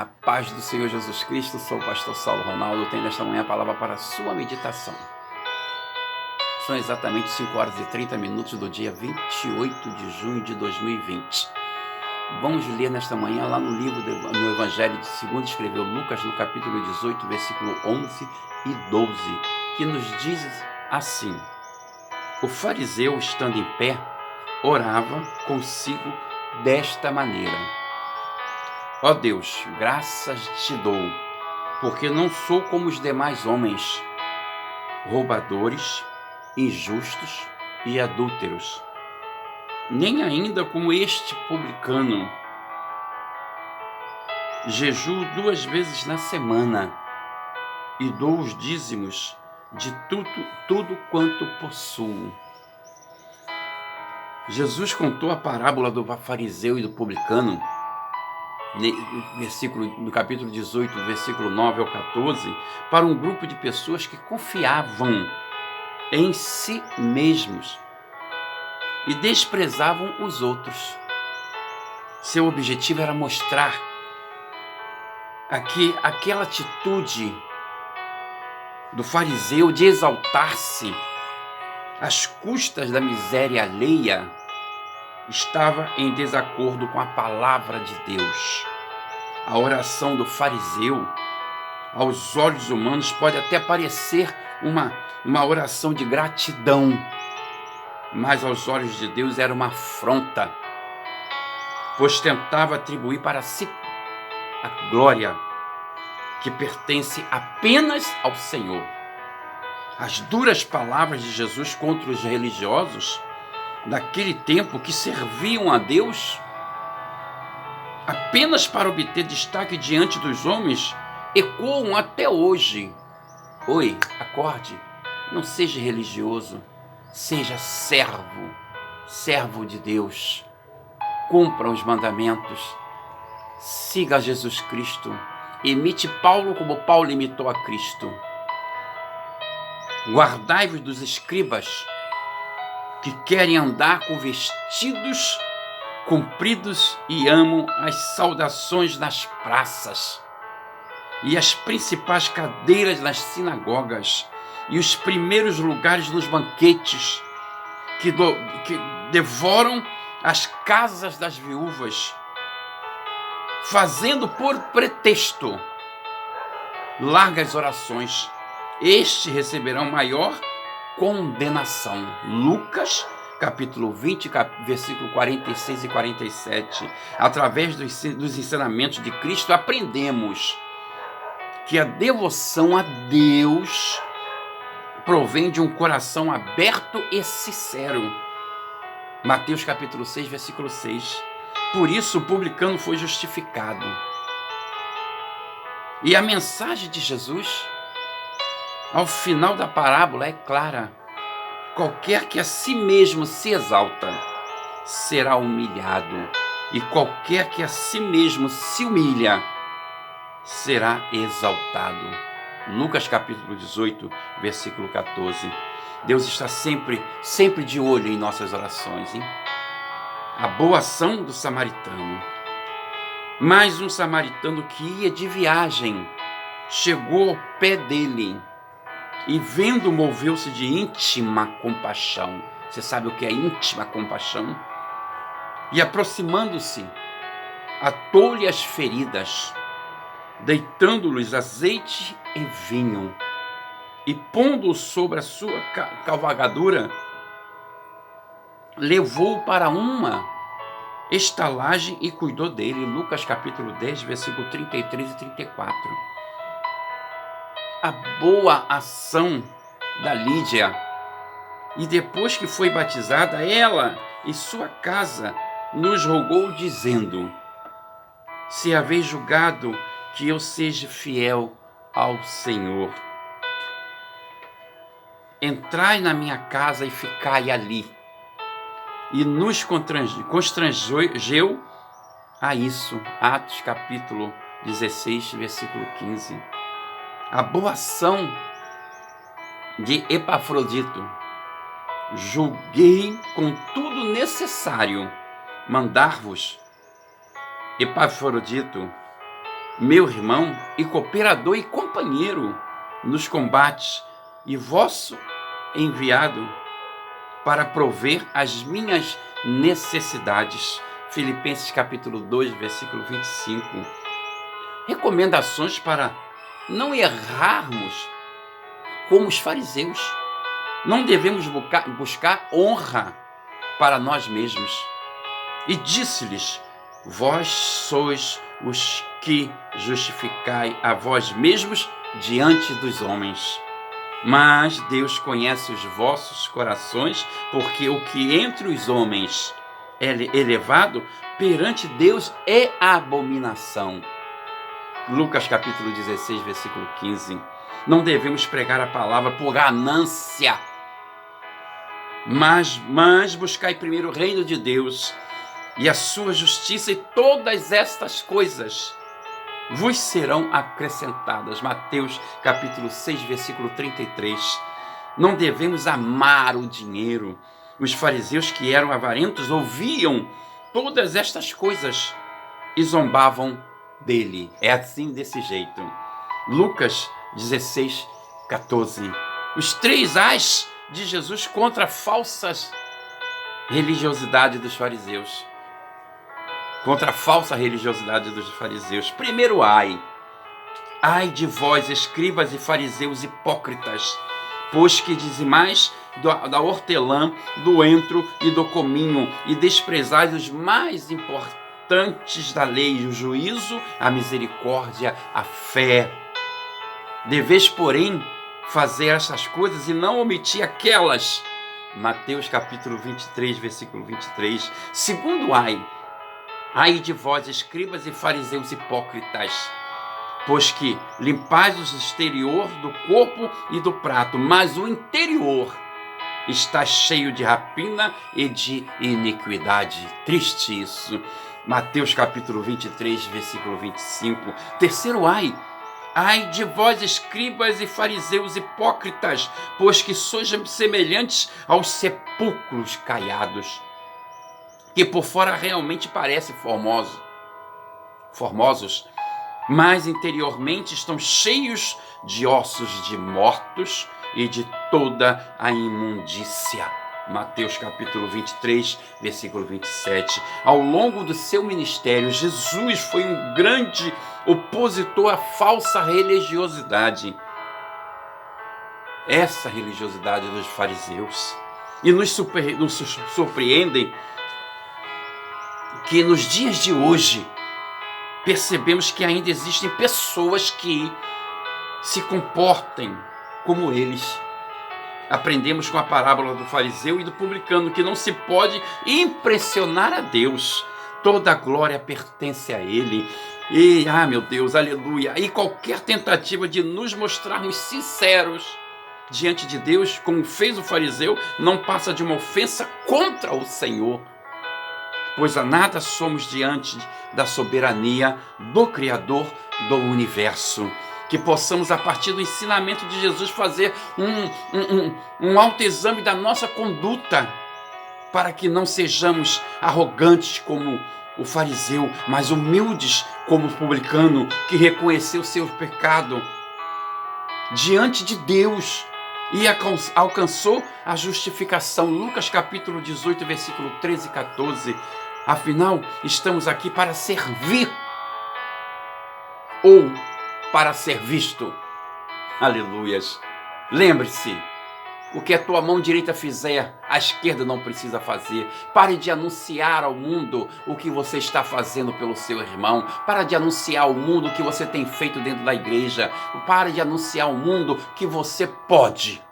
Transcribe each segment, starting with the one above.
A paz do Senhor Jesus Cristo, sou o pastor Saulo Ronaldo, tenho nesta manhã a palavra para a sua meditação. São exatamente 5 horas e 30 minutos do dia 28 de junho de 2020. Vamos ler nesta manhã lá no no Evangelho de segundo escreveu Lucas, no capítulo 18, versículo 11 e 12, que nos diz assim: O fariseu, estando em pé, orava consigo desta maneira: Ó Deus, graças te dou, porque não sou como os demais homens, roubadores, injustos e adúlteros, nem ainda como este publicano. Jejuo 2 vezes na semana e dou os dízimos de tudo quanto possuo. Jesus contou a parábola do fariseu e do publicano, no capítulo 18, versículo 9 ao 14, para um grupo de pessoas que confiavam em si mesmos e desprezavam os outros. Seu objetivo era mostrar aquela atitude do fariseu de exaltar-se às custas da miséria alheia estava em desacordo com a palavra de Deus. A oração do fariseu, aos olhos humanos, pode até parecer uma oração de gratidão, mas aos olhos de Deus era uma afronta, pois tentava atribuir para si a glória que pertence apenas ao Senhor. As duras palavras de Jesus contra os religiosos daquele tempo, que serviam a Deus apenas para obter destaque diante dos homens, ecoam até hoje. Oi, acorde, não seja religioso, seja servo de Deus. Cumpra os mandamentos, siga Jesus Cristo, imite Paulo como Paulo imitou a Cristo. Guardai-vos dos escribas que querem andar com vestidos compridos e amam as saudações nas praças e as principais cadeiras nas sinagogas e os primeiros lugares nos banquetes, que devoram as casas das viúvas, fazendo por pretexto largas orações. Estes receberão maior condenação. Lucas, capítulo 20, versículo 46 e 47. Através dos ensinamentos de Cristo, aprendemos que a devoção a Deus provém de um coração aberto e sincero. Mateus, capítulo 6, versículo 6. Por isso o publicano foi justificado. E a mensagem de Jesus, ao final da parábola, é clara: qualquer que a si mesmo se exalta será humilhado, e qualquer que a si mesmo se humilha será exaltado. Lucas capítulo 18, versículo 14. Deus está sempre de olho em nossas orações, hein? A boa ação do samaritano. Mais um samaritano que ia de viagem chegou ao pé dele e, vendo, moveu-se de íntima compaixão. Você sabe o que é íntima compaixão? E, aproximando-se, atou-lhe as feridas, deitando-lhes azeite e vinho, e pondo-o sobre a sua cavalgadura, levou-o para uma estalagem e cuidou dele. Lucas capítulo 10, versículo 33 e 34. A boa ação da Lídia. E depois que foi batizada, ela e sua casa nos rogou, dizendo: Se haveis julgado que eu seja fiel ao Senhor, entrai na minha casa e ficai ali. E nos constrangeu a isso. Atos capítulo 16, versículo 15. A boa ação de Epafrodito. Julguei com tudo necessário mandar-vos, Epafrodito, meu irmão e cooperador e companheiro nos combates, e vosso enviado para prover as minhas necessidades. Filipenses capítulo 2, versículo 25. Recomendações para não errarmos como os fariseus. Não devemos buscar honra para nós mesmos. E disse-lhes: vós sois os que justificai a vós mesmos diante dos homens. Mas Deus conhece os vossos corações, porque o que entre os homens é elevado, perante Deus é abominação. Lucas capítulo 16, versículo 15. Não devemos pregar a palavra por ganância, mas buscai primeiro o reino de Deus e a sua justiça, e todas estas coisas vos serão acrescentadas. Mateus capítulo 6, versículo 33. Não devemos amar o dinheiro. Os fariseus, que eram avarentos, ouviam todas estas coisas e zombavam dele. É assim, desse jeito. Lucas 16, 14. Os 3 ais de Jesus contra a falsa religiosidade dos fariseus. Contra a falsa religiosidade dos fariseus. Primeiro ai. Ai de vós, escribas e fariseus hipócritas, pois que dizimais da hortelã, do entro e do cominho, e desprezais os mais importantes da lei, o juízo, a misericórdia, a fé. Deveis, porém, fazer estas coisas e não omitir aquelas. Mateus capítulo 23, versículo 23. Segundo ai. Ai de vós, escribas e fariseus hipócritas, pois que limpais o exterior do corpo e do prato, mas o interior está cheio de rapina e de iniquidade. Triste isso. Mateus capítulo 23, versículo 25. Terceiro ai. Ai de vós, escribas e fariseus hipócritas, pois que sois semelhantes aos sepulcros caiados, que por fora realmente parecem formosos, mas interiormente estão cheios de ossos de mortos e de toda a imundícia. Mateus capítulo 23, versículo 27. Ao longo do seu ministério, Jesus foi um grande opositor à falsa religiosidade. Essa religiosidade dos fariseus. E nos surpreendem que nos dias de hoje percebemos que ainda existem pessoas que se comportem como eles. Aprendemos com a parábola do fariseu e do publicano que não se pode impressionar a Deus. Toda a glória pertence a Ele. E, meu Deus, aleluia. E qualquer tentativa de nos mostrarmos sinceros diante de Deus, como fez o fariseu, não passa de uma ofensa contra o Senhor. Pois a nada somos diante da soberania do Criador do universo. Que possamos, a partir do ensinamento de Jesus, fazer um autoexame da nossa conduta, para que não sejamos arrogantes como o fariseu, mas humildes como o publicano, que reconheceu seu pecado diante de Deus e alcançou a justificação. Lucas capítulo 18, versículo 13 e 14. Afinal, estamos aqui para servir ou para ser visto. Aleluias. Lembre-se, o que a tua mão direita fizer, a esquerda não precisa fazer. Pare de anunciar ao mundo o que você está fazendo pelo seu irmão. Pare de anunciar ao mundo o que você tem feito dentro da igreja. Pare de anunciar ao mundo que você pode.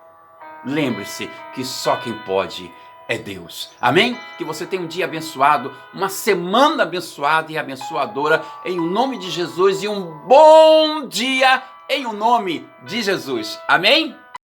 Lembre-se que só quem pode é Deus. Amém? Que você tenha um dia abençoado, uma semana abençoada e abençoadora, em nome de Jesus, e um bom dia em nome de Jesus. Amém?